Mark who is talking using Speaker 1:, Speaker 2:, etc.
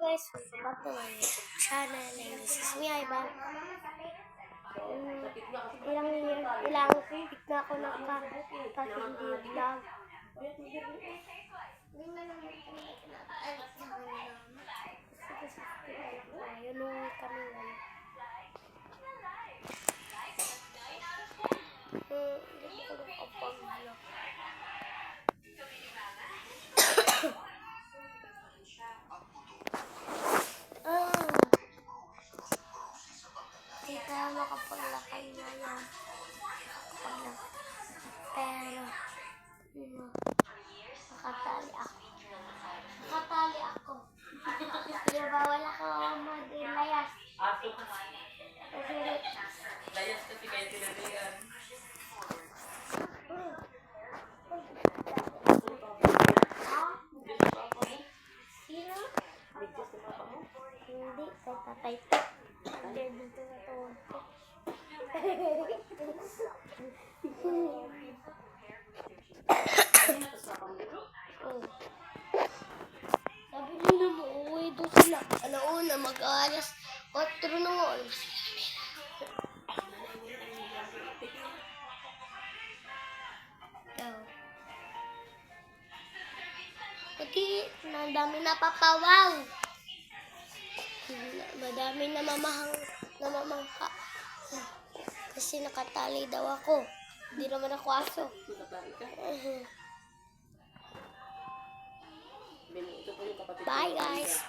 Speaker 1: Guys, welcome back to my YouTube channel, and this is me, Ivan. Ilang week na ako nakapag-hindi vlog. Yun yung kanina. Hindi ko nakapag-vlog. Hindi tayo makapaglakay na yan. Pero, nakatali ako. Kaya bawal ako mag-layas. Kasi,
Speaker 2: layas kasi kayo tinagayan.
Speaker 1: Sino? Hindi, kay tatay. Hindi, dito na to. Sabi nila mo, uuwi doon sila. Alauna, mag-alas 4 na mo. Pati, madami na papawaw. Madami na namamangka. Kasi nakatali daw ako. Hindi naman ako aso. Bye guys.